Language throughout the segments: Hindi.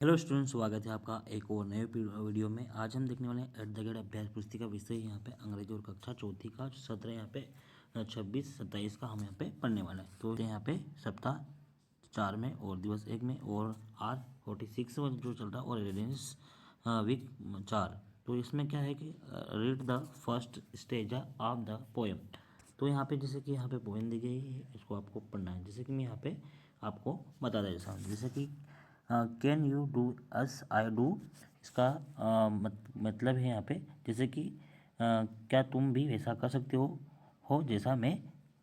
हेलो स्टूडेंट्स, स्वागत है आपका एक और नए वीडियो में। आज हम देखने वाले हैं एट द गेट अभ्यास पुस्तिका विषय यहाँ पे अंग्रेजी और कक्षा चौथी का सत्र यहाँ पे 26-27 का हम यहाँ पे पढ़ने वाले हैं। तो यहाँ पे सप्ताह 4 में और दिवस 1 में और R46 जो चल रहा है और रेडियंस वीक 4। तो इसमें क्या है कि read the first stage of the poem. तो यहाँ पे जैसे कि यहाँ पे पोएम दी गई है, इसको आपको पढ़ना है। जैसे कि मैं यहाँ पे आपको बता देता हूँ। जैसे कि can you do us I do, इसका मतलब है यहाँ पे जैसे कि क्या तुम भी वैसा कर सकते हो जैसा मैं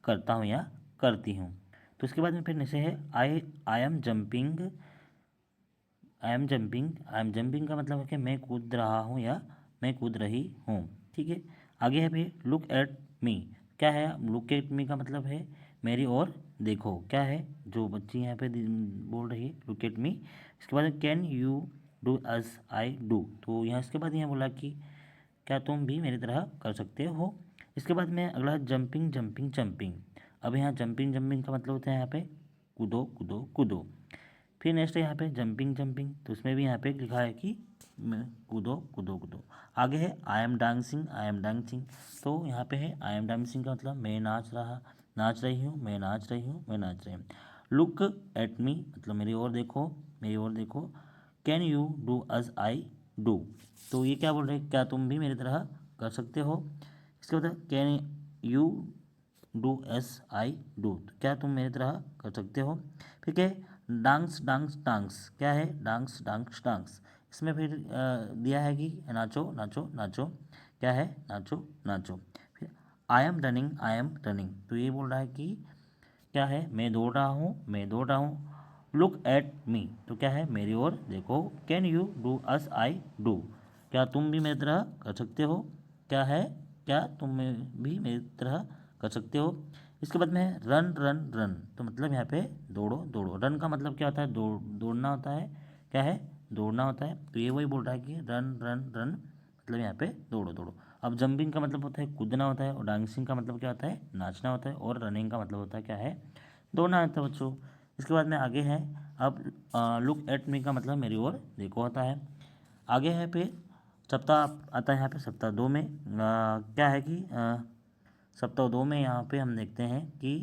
करता हूँ या करती हूँ। तो इसके बाद में फिर नीचे है I I am jumping. I am jumping का मतलब है कि मैं कूद रहा हूँ या मैं कूद रही हूँ। ठीक है, आगे है फिर लुक एट मी। क्या है लुक एट मी का मतलब है मेरी ओर देखो। क्या है जो बच्ची यहाँ पे बोल रही है लुक एट मी। इसके बाद can you do us I do. तो यहाँ इसके बाद यहाँ बोला कि क्या तुम भी मेरी तरह कर सकते हो। इसके बाद में अगला जंपिंग जंपिंग जंपिंग। अब यहाँ जंपिंग जंपिंग का मतलब होता है यहाँ पे कूदो कूदो कूदो। फिर नेक्स्ट है यहाँ पे जंपिंग जंपिंग, तो उसमें भी यहाँ पे लिखा है कि कूदो कूदो कूदो। आगे है I am dancing I am dancing. तो यहाँ पे है आई एम डांसिंग का मतलब मैं नाच रही हूँ, मैं नाच रही हूँ, मैं नाच रही हूँ। लुक एट मी मतलब मेरी ओर देखो, मेरी ओर देखो। Can you do us I do. तो ये क्या बोल रहे हैं, क्या तुम भी मेरी तरह कर सकते हो। इसके बाद can you do S I do, तो क्या तुम मेरी तरह कर सकते हो। फिर क्या है डांस डांस डांस। क्या है डांस डांस डांस। इसमें फिर दिया है कि नाचो नाचो नाचो। क्या है नाचो नाचो। फिर आई एम रनिंग, तो ये बोल रहा है कि क्या है मैं दौड़ रहा हूँ, मैं दौड़ रहा हूँ। लुक एट मी, तो क्या है मेरी ओर देखो। Can you do us I do, क्या तुम भी मेरी तरह कर सकते हो। क्या है क्या तुम भी मेरी तरह कर सकते हो। इसके बाद में है रन रन रन, तो मतलब यहाँ पे दौड़ो दौड़ो। रन का मतलब क्या होता है दौड़ना होता है। क्या है दौड़ना होता है, तो ये वही बोल रहा है कि रन रन रन मतलब यहाँ पे दौड़ो दौड़ो। अब जंपिंग का मतलब होता है कूदना होता है और डांसिंग का मतलब क्या होता है नाचना होता है और रनिंग का मतलब होता है क्या है दौड़ना होता है बच्चों। इसके बाद में आगे है अब लुक एट मी का मतलब मेरी ओर देखो होता है। आगे है फिर सप्ताह आता है यहाँ पे सप्ताह 2 में क्या है कि सप्ताह 2 में यहाँ पे हम देखते हैं कि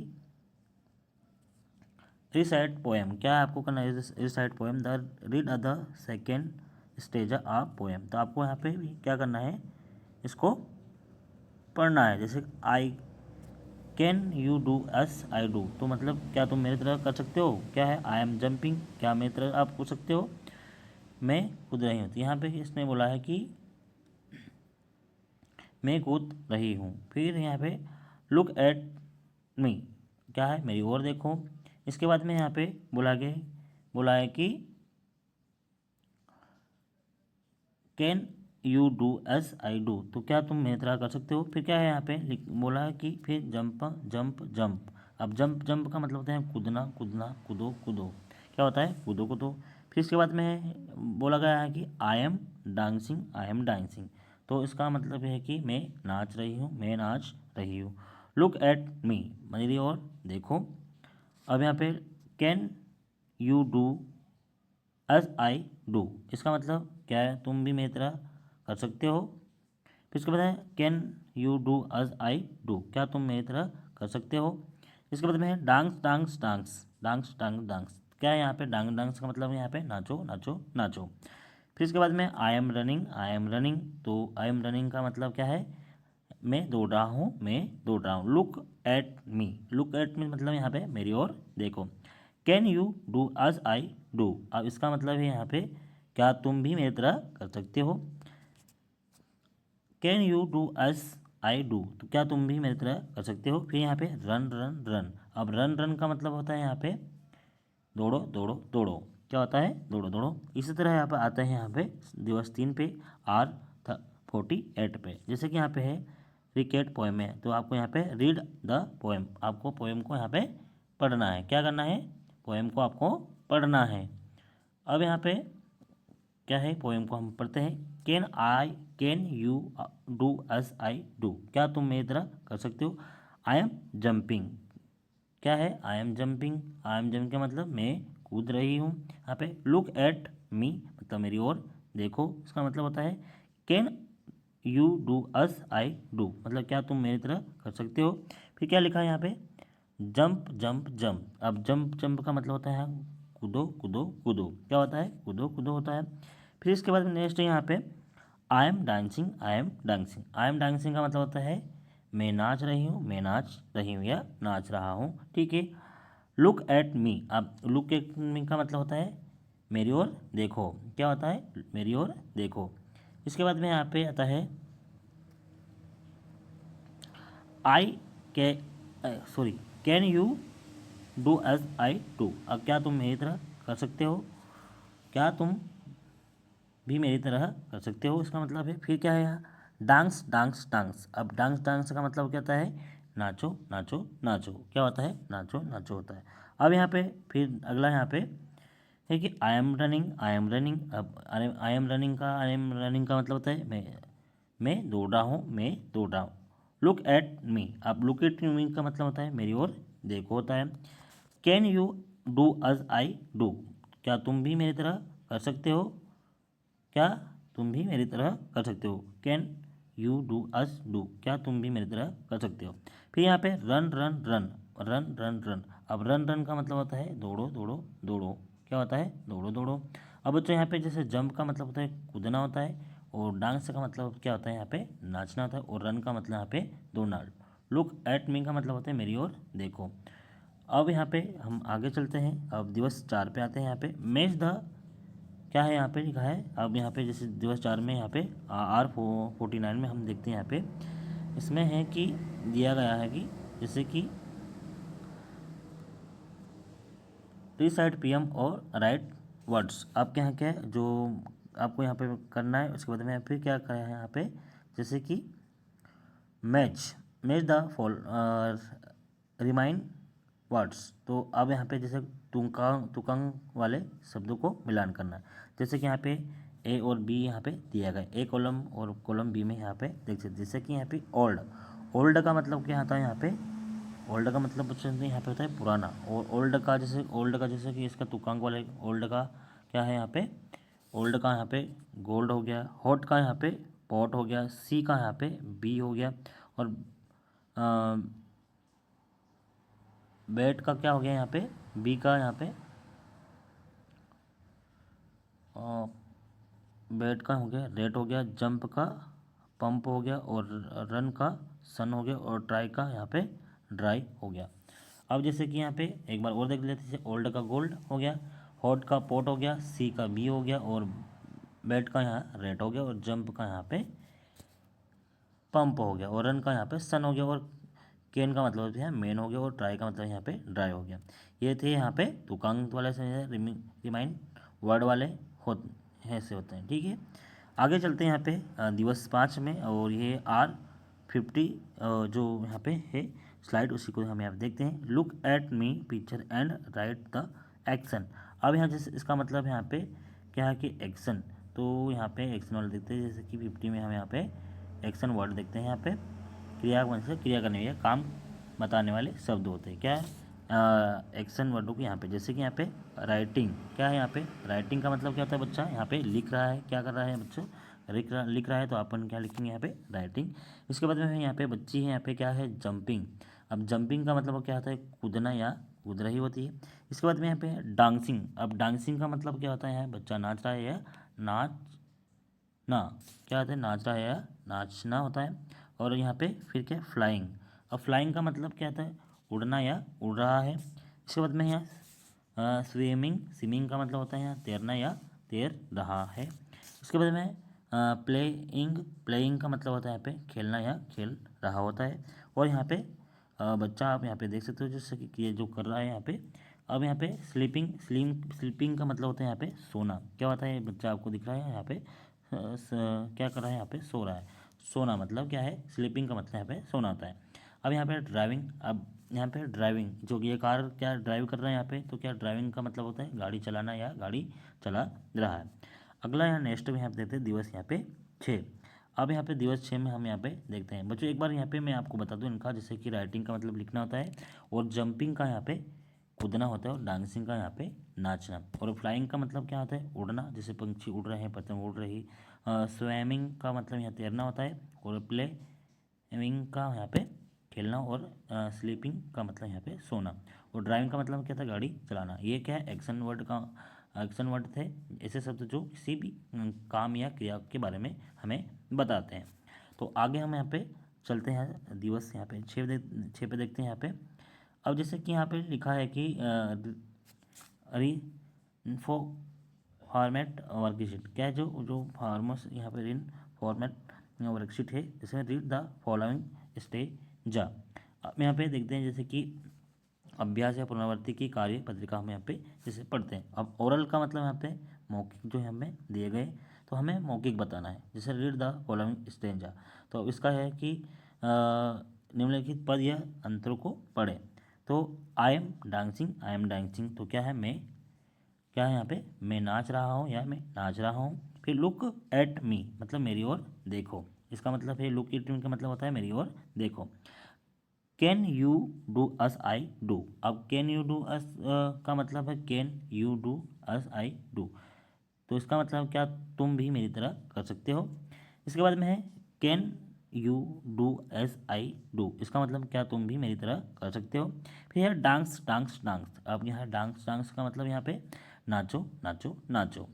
रिसाइट पोएम। क्या आपको करना है recite poem the read the second stage of poem. तो आपको यहाँ पे भी क्या करना है इसको पढ़ना है। जैसे I can you do S I do, तो मतलब क्या तुम मेरी तरह कर सकते हो। क्या है आई एम जंपिंग, क्या मेरी तरह आप कूद सकते हो, मैं कूद रही हूँ। तो यहाँ पे इसने बोला है कि मैं कूद रही हूँ। फिर यहाँ पे लुक एट मी, क्या है मेरी ओर देखो। इसके बाद में यहाँ पे बोला है कि can you do S I do, तो क्या तुम मेरी तरह कर सकते हो। फिर क्या है यहाँ पे बोला है कि फिर जंप जंप जंप। अब जंप जंप का मतलब होता है कूदना कूदना कूदो कूदो। क्या होता है कूदो कूदो। फिर इसके बाद में बोला गया है कि आई एम डांसिंग। तो इसका मतलब है कि मैं नाच रही हूँ, मैं नाच रही हूँ। लुक एट मी मेरी ओर देखो। अब यहाँ पे can you do as I do, इसका मतलब क्या है तुम भी मेरी तरह कर सकते हो। फिर इसके बाद है can you do as I do, क्या तुम मेरी तरह कर सकते हो। इसके बाद में है dance dance dance dance dance dance. क्या है यहाँ पे डांस डांस का मतलब है यहाँ पे नाचो नाचो नाचो। फिर इसके बाद में I am running I am running. तो आई एम रनिंग का मतलब क्या है मैं दौड़ रहा हूँ, मैं दौड़ रहा हूँ। लुक एट मी मतलब यहाँ पे मेरी ओर देखो। Can you do as I do, अब इसका मतलब है यहाँ पे क्या तुम भी मेरी तरह कर सकते हो। Can you do as I do, तो क्या तुम भी मेरी तरह कर सकते हो। फिर यहाँ पे रन रन रन। अब रन रन का मतलब होता है यहाँ पे दौड़ो दौड़ो दौड़ो। क्या होता है दौड़ो दौड़ो। इसी तरह यहाँ पे आता है यहाँ पे दिवस 3 पे R48 पे। जैसे कि यहाँ पे है रिकेट पोएम है, तो आपको यहाँ पे रीड द पोएम, आपको पोएम को यहाँ पे पढ़ना है। क्या करना है पोएम को आपको पढ़ना है। अब यहाँ पे क्या है पोएम को हम पढ़ते हैं। Can you do S I do, क्या तुम मेरी तरह कर सकते हो। आई एम जंपिंग, क्या है आई एम जंपिंग का मतलब मैं कूद रही हूँ। यहाँ पे लुक एट मी मतलब मेरी ओर देखो, इसका मतलब होता है can you do us I do, मतलब क्या तुम मेरी तरह कर सकते हो। फिर क्या लिखा है यहाँ पे, जंप जंप जंप। अब जंप जंप का मतलब होता है कूदो कूदो कूदो, क्या होता है कूदो कूदो होता है। फिर इसके बाद नेक्स्ट है यहाँ पे I am dancing I am dancing. I am dancing का मतलब होता है मैं नाच रही हूँ, मैं नाच रही हूँ या नाच रहा हूँ, ठीक है। लुक एट मी, अब लुक एट मी का मतलब होता है मेरी ओर देखो, क्या होता है मेरी ओर देखो। इसके बाद में यहाँ पे आता है आई के sorry can you do as I do. अब क्या तुम मेरी तरह कर सकते हो, क्या तुम भी मेरी तरह कर सकते हो, इसका मतलब है। फिर क्या है यहाँ डांस डांस डांस। अब डांस डांस का मतलब क्या होता है नाचो नाचो नाचो, क्या होता है नाचो नाचो होता है। अब यहाँ पे फिर अगला यहाँ पे है कि I am running I am running. अब आई एम रनिंग का मतलब होता है मैं दौड़ रहा हूँ, मैं दौड़ रहा हूँ। लुक एट मी, अब लुक एट मी का मतलब होता है मेरी ओर देखो होता है। Can you do as I do, क्या तुम भी मेरी तरह कर सकते हो, क्या तुम भी मेरी तरह कर सकते हो। Can you do us do, क्या तुम भी मेरी तरह कर सकते हो। फिर यहाँ पे run run run run run run. अब रन रन का मतलब होता है दौड़ो दौड़ो दौड़ो, क्या होता है दौड़ो दौड़ो। अब बच्चों यहाँ पे जैसे जंप का मतलब होता है कूदना होता है, और डांस का मतलब क्या होता है यहाँ पे नाचना होता है, और रन का मतलब यहाँ पे दौड़ना। लुक एट मी का मतलब होता है मेरी ओर देखो। अब यहाँ पे हम आगे चलते हैं, अब दिवस 4 पे आते हैं। यहाँ पे मैच द, क्या है यहाँ पे लिखा है। अब यहाँ पे जैसे दिवस 4 में यहाँ पे R49 में हम देखते हैं यहाँ पे इसमें है कि दिया गया है कि जैसे कि रिसाइट पीएम और राइट वर्ड्स। आपके यहाँ क्या है जो आपको यहाँ पे करना है, उसके बाद में फिर क्या करा है यहाँ पे जैसे कि match match the fall remind words. तो अब यहाँ पे जैसे तुकंग वाले शब्दों को मिलान करना है। जैसे कि यहाँ पे ए और बी यहाँ पे दिया गया, ए कॉलम और कॉलम बी में यहाँ पे देख सकते, जैसे कि यहाँ पे ओल्ड। ओल्ड का मतलब क्या आता है यहाँ पे, ओल्ड का मतलब बच्चों यहाँ पे होता है पुराना। और ओल्ड का जैसे कि इसका तुकांक वाले ओल्ड का क्या है यहाँ पे, ओल्ड का यहाँ पे गोल्ड हो गया, हॉट का यहाँ पे पॉट हो गया, सी का यहाँ पे बी हो गया, और बैट का क्या हो गया यहाँ पे बी का यहाँ पे बैट का हो गया रेट हो गया, जंप का पंप हो गया, और रन का सन हो गया, और ट्राई का यहाँ पे ड्राई हो गया। अब जैसे कि यहाँ पे एक बार और देख लेते हैं, जैसे ओल्ड का गोल्ड हो गया, हॉट का पोट हो गया, सी का बी हो गया, और बैट का यहाँ रेट हो गया, और जंप का यहाँ पे पंप हो गया, और रन का यहाँ पे सन हो गया, और केन का मतलब है मेन हो गया, और ट्राई का मतलब यहाँ पे ड्राई हो गया। ये थे यहाँ पे तुकांक वाले से रिमाइंड वर्ड वाले ऐसे होते हैं, ठीक है। आगे चलते हैं यहाँ पे दिवस 5 में, और ये R50 जो यहाँ पे है स्लाइड, उसी को हम यहाँ पे देखते हैं। Look at me picture and right the action. अब यहाँ जैसे इसका मतलब यहाँ पे क्या है कि एक्शन, तो यहाँ पे एक्शन वाले देखते हैं, जैसे कि 50 में हम यहाँ पे एक्शन वर्ड देखते हैं। यहाँ पे क्रियावन से क्रिया करने वाले काम बताने वाले शब्द होते हैं, क्या है एक्शन वर्डों को यहाँ पे। जैसे कि यहाँ पे राइटिंग, क्या है यहाँ पे राइटिंग का मतलब क्या होता है बच्चा, यहाँ पे लिख रहा है, क्या कर रहा है बच्चों लिख रहा है, तो अपन क्या लिखेंगे यहाँ पे राइटिंग। इसके बाद में यहाँ पे बच्ची है, यहाँ पे क्या है जंपिंग। अब जंपिंग का मतलब क्या होता है कूदना या कूद रही होती है। इसके बाद में यहाँ पे डांसिंग। अब डांसिंग का मतलब क्या होता है बच्चा नाच रहा है या नाच ना, क्या होता है नाच रहा है या नाचना होता है। और यहाँ पे फिर क्या फ्लाइंग। अब फ्लाइंग का मतलब क्या होता है उड़ना या उड़ रहा है। इसके बाद में यहाँ स्विमिंग, स्विमिंग का मतलब होता है यहाँ तैरना या तैर रहा है। उसके बाद में प्लेइंग, प्लेइंग का मतलब होता है यहाँ पे खेलना या खेल रहा होता है। और यहाँ पे बच्चा आप यहाँ पे देख सकते हो जैसे कि ये जो कर रहा है यहाँ पे। अब यहाँ पे स्लीपिंग का मतलब होता है यहाँ पे सोना, क्या होता है बच्चा आपको दिख रहा है यहाँ पे क्या कर रहा है यहाँ पे सो रहा है। सोना मतलब क्या है स्लीपिंग का मतलब यहाँ पे सोना होता है। अब यहाँ पे ड्राइविंग। अब यहाँ पे ड्राइविंग जो कि ये कार क्या ड्राइव कर रहा है यहाँ पे, तो क्या ड्राइविंग का मतलब होता है गाड़ी चलाना या गाड़ी चला रहा है। अगला यहाँ नेक्स्ट में यहाँ पे देखते हैं दिवस यहाँ पे 6। अब यहाँ पे दिवस 6 में हम यहाँ पे देखते हैं बच्चों, एक बार यहाँ पे मैं आपको बता दूँ इनका, जैसे कि राइटिंग का मतलब लिखना होता है, और जंपिंग का यहाँ पे कूदना होता है और डांसिंग का यहाँ पे नाचना। और फ्लाइंग का मतलब क्या होता है, उड़ना, जैसे पंछी उड़ रहे हैं, पतंग उड़ रही। स्विमिंग का मतलब यहाँ तैरना होता है। और प्लेइंग का यहाँ पे खेलना। और स्लीपिंग का मतलब यहाँ पे सोना। और ड्राइविंग का मतलब क्या था, गाड़ी चलाना। ये क्या है, एक्शन वर्ड थे, ऐसे शब्द जो किसी भी काम या क्रिया के बारे में हमें बताते हैं। तो आगे हम यहाँ पे चलते हैं, दिवस यहाँ पे 6 पे देखते हैं यहाँ पे। अब जैसे कि यहाँ पे लिखा है कि री फो फॉर्मेट वर्कशीट, क्या है, जो जो फार्मर्स यहाँ पे रिन फॉर्मेट वर्कशीट है, जिसमें रीड द फॉलोइंग स्टेज। अब यहाँ पे देखते हैं जैसे कि अभ्यास या पुनरावृत्ति की कार्य पत्रिका हम यहाँ पे जैसे पढ़ते हैं। अब ओरल का मतलब यहाँ पे मौखिक जो है हमें दिए गए, तो हमें मौखिक बताना है। जैसे रीड द फॉलोइंग स्टेंजा, तो इसका है कि निम्नलिखित पद या अंतरों को पढ़ें। तो आई एम डांसिंग, तो क्या है, मैं, क्या है यहाँ पे, मैं नाच रहा हूँ या मैं नाच रहा हूँ। फिर लुक एट मी, मतलब मेरी ओर देखो। इसका मतलब है, लुक एट मी का मतलब होता है मेरी ओर देखो। Can you do us I do, अब कैन यू डू अस का मतलब है can you do us I do, तो इसका मतलब क्या, तुम भी मेरी तरह कर सकते हो। इसके बाद में है can you do S I do, इसका मतलब क्या, तुम भी मेरी तरह कर सकते हो। फिर है डांस डांस डांस, अब यहाँ डांस डांस का मतलब यहाँ पे नाचो नाचो नाचो।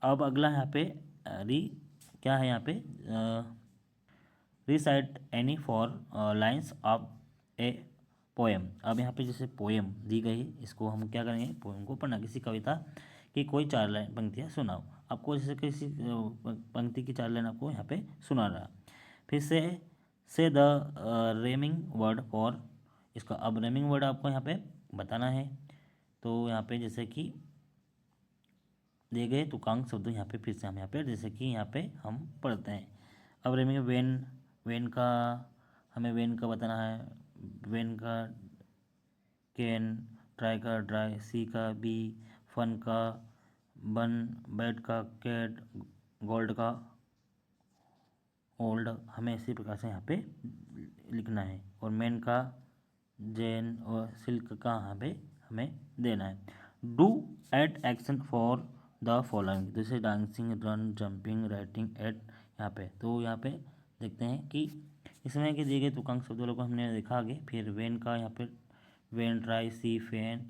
अब अगला यहाँ पे री, क्या है यहाँ पे, recite any for lines of a poem. अब यहाँ पे जैसे पोएम दी गई है, इसको हम क्या करेंगे, पोएम को पढ़ना, किसी कविता की कोई 4 लाइन पंक्तियाँ सुनाओ। आपको जैसे किसी पंक्ति की 4 लाइन आपको यहाँ पे सुना रहा। फिर से द रेमिंग वर्ड फॉर, इसका अब रेमिंग वर्ड आपको यहाँ पे बताना है। तो यहाँ पे जैसे कि दिए गए तुकांक शब्द यहाँ पे फिर से हम यहाँ पे जैसे कि यहाँ पे हम पढ़ते हैं। अब रेमिंग वेन, वेन का हमें वेन का बताना है। वेन का कैन, ट्राई का ड्राई, सी का बी, फन का बन, बैट का कैट, गोल्ड का ओल्ड, हमें इसी प्रकार से यहाँ पे लिखना है। और मैन का जैन, और सिल्क का यहाँ पे हमें देना है। Do at action for the following, जैसे dancing, run, jumping, writing eat, यहाँ पे तो यहाँ पे देखते हैं कि इसमें कि दिए गए तुकांक शब्दों को हमने देखा आगे। फिर वेन का यहाँ पे van, try, sea, fan,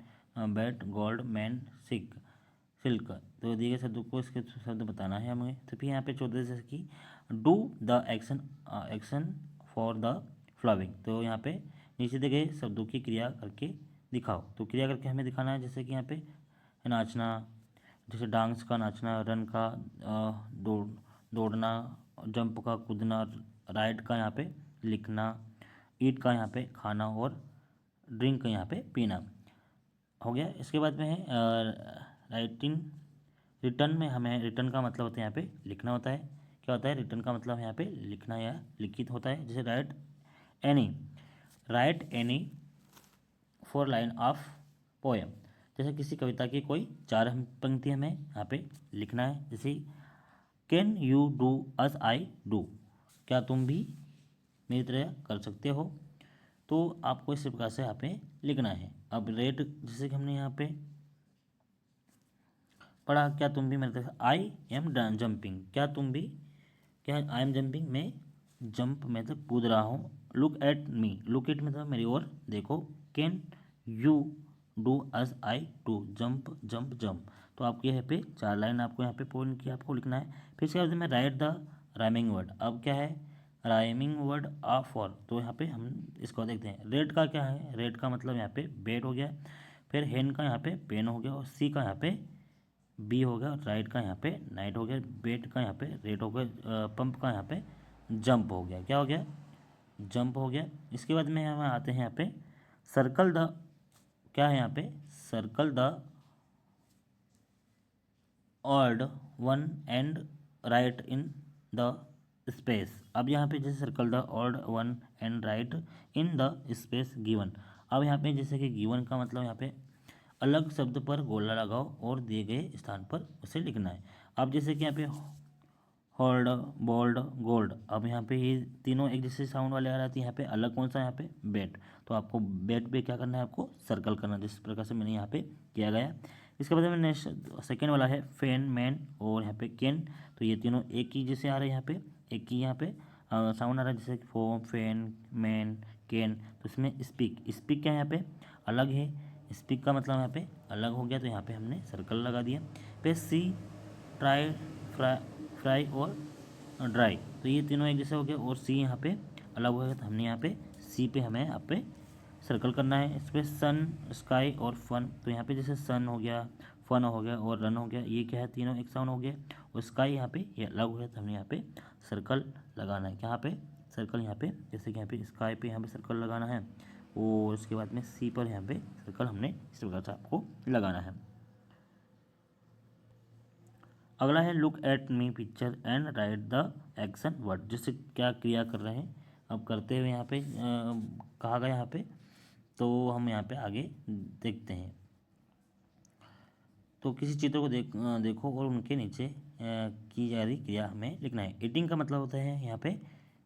bat, gold, man, silk, तो दिए गए शब्दों को इसके शब्द बताना है हमें। तो फिर यहाँ पे 14 जैसे कि do the action for the following, तो यहाँ पे नीचे दिए गए शब्दों की क्रिया करके दिखाओ। तो क्रिया करके हमें दिखाना है, जैसे कि यहाँ पे नाचना, जैसे डांस का नाचना, रन का दौड़ना, जंप का कूदना, राइट का यहाँ पे लिखना, ईट का यहाँ पे खाना, और ड्रिंक का यहाँ पे पीना हो गया। इसके बाद में है राइटिंग, रिटर्न में हमें, रिटर्न का मतलब होता है यहाँ पे लिखना होता है। क्या होता है, रिटर्न का मतलब यहाँ पे लिखना या लिखित होता है। जैसे right any 4 line of poem, जैसे किसी कविता की कोई 4 पंक्ति हमें यहाँ पे लिखना है। जैसे can you do us I do, क्या तुम भी मेरी तरह कर सकते हो, तो आपको इस प्रकार से यहाँ पे लिखना है। अब रेट, जैसे कि हमने यहाँ पे पढ़ा, क्या तुम भी मेरी तरह, आई एम जंपिंग, क्या तुम भी, क्या आई एम जंपिंग, मैं जंप मतलब कूद रहा हूँ। Look at me, look at मतलब मेरी ओर देखो। Can you do us I do, jump jump jump, तो आपके यहाँ पे 4 लाइन आपको यहाँ पे पॉइंट की आपको लिखना है। फिर इसके बाद में राइट द राइमिंग वर्ड, अब क्या है, राइमिंग वर्ड ऑफ फॉर, तो यहाँ पे हम इसको देखते हैं। रेड का क्या है, रेड का मतलब यहाँ पे बेट हो गया। फिर हेन का यहाँ पे पेन हो गया, और सी का यहाँ पे बी हो गया, राइट का यहाँ पे नाइट हो गया, बेट का यहाँ पे रेड हो गया, पंप का यहाँ पे जंप हो गया। क्या हो गया, जंप हो गया। इसके बाद में हम आते हैं यहाँ पे सर्कल द, क्या है यहाँ पे, circle the odd one and right in the space. अब यहाँ पे जैसे circle the odd one and right in the space given. अब यहाँ पे जैसे कि गिवन का मतलब यहाँ पे अलग शब्द पर गोला लगाओ और दिए गए स्थान पर उसे लिखना है। अब जैसे कि यहाँ पे होल्ड, बोल्ड, गोल्ड। अब यहाँ पे ये तीनों एक जैसे साउंड वाले आ रहे थे, यहाँ पे अलग कौन सा यहाँ पे बेट। तो आपको बेट पे क्या करना है, आपको सर्कल करना है, जिस प्रकार से मैंने यहाँ पे किया गया। इसके बाद में नेक्स्ट सेकेंड वाला है फैन, मैन और यहाँ पे कैन। तो ये तीनों एक ही जैसे आ रहे हैं, यहाँ पे एक ही यहाँ पे साउंड आ रहा है, जैसे फोम, फैन, मैन, कैन। तो इसमें स्पीक, स्पीक क्या यहाँ पे अलग है, स्पीक का मतलब यहाँ पे अलग हो गया, तो यहाँ पे हमने सर्कल लगा दिया। पे सी, ट्राई, फ्राई और ड्राई, तो ये तीनों एक जैसे हो गए। और सी यहाँ पे अलग हो गया, तो हमने यहाँ पे सी पे हमें यहाँ पे सर्कल करना है। इस पर सन, स्काई और फन, तो यहाँ पे जैसे सन हो गया, फन हो गया और रन हो गया, ये क्या है, तीनों एक साउंड हो गया। और स्काई यहाँ पे ये अलग हो गया, तो हमने यहाँ पे सर्कल लगाना है। यहाँ पे सर्कल, यहाँ पे जैसे कि यहाँ पे स्काई पे यहाँ पे सर्कल लगाना है, और उसके बाद में सी पर यहाँ पे सर्कल हमने इस प्रकार से आपको लगाना है। अगला है look at me picture and right the action word, जैसे क्या क्रिया कर रहे हैं अब करते हुए यहाँ पे कहा गया यहाँ पे, तो हम यहाँ पे आगे देखते हैं। तो किसी चित्र को देखो और उनके नीचे की जा रही क्रिया हमें लिखना है। ईटिंग का मतलब होता है यहाँ पे,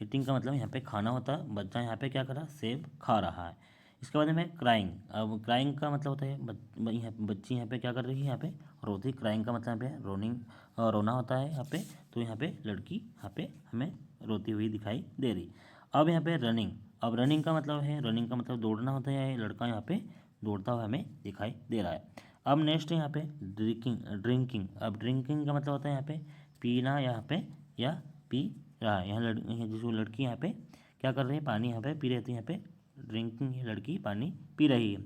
ईटिंग का मतलब यहाँ पे खाना होता है। बच्चा यहाँ पे क्या कर रहा है, सेब खा रहा है। इसके बाद में क्राइंग, अब क्राइंग का मतलब होता है यहाँ बच्ची यहाँ पे क्या कर रही है, यहाँ पे रोती। क्राइंग का मतलब है रोनिंग, रोना होता है यहाँ पे। तो यहाँ पे लड़की यहाँ पे हमें रोती हुई दिखाई दे रही। अब यहाँ पे रनिंग, अब रनिंग का मतलब है, रनिंग का मतलब दौड़ना होता है, लड़का यहाँ पे दौड़ता हुआ हमें दिखाई दे रहा है। अब नेक्स्ट है यहाँ पे ड्रिंकिंग। अब ड्रिंकिंग का मतलब होता है यहाँ पे पीना, यहाँ पे या पी रहा है। यहाँ जो लड़की यहाँ पे क्या कर रही है, पानी यहाँ पे पी रही थी, यहाँ पे ड्रिंकिंग, लड़की पानी पी रही है।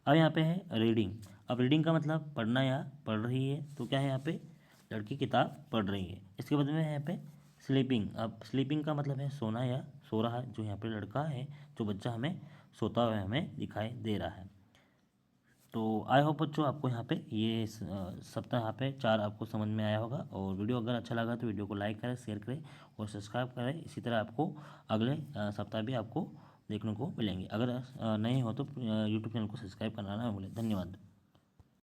अब यहाँ पे है रीडिंग। अब रीडिंग का मतलब पढ़ना या पढ़ रही है, तो क्या है यहाँ पे लड़की किताब पढ़ रही है। इसके बाद में यहाँ पे स्लीपिंग। अब स्लीपिंग का मतलब है सोना या सो रहा है, जो यहाँ पे लड़का है, जो बच्चा हमें सोता हुआ हमें दिखाई दे रहा है। तो आई होप बच्चों आपको यहाँ पे ये सप्ताह यहाँ पे 4 आपको समझ में आया होगा। और वीडियो अगर अच्छा लगा तो वीडियो को लाइक करें, शेयर करें और सब्सक्राइब करें। इसी तरह आपको अगले सप्ताह भी आपको देखने को मिलेंगे। अगर नहीं हो तो यूट्यूब चैनल को सब्सक्राइब करना ना भूलें। धन्यवाद।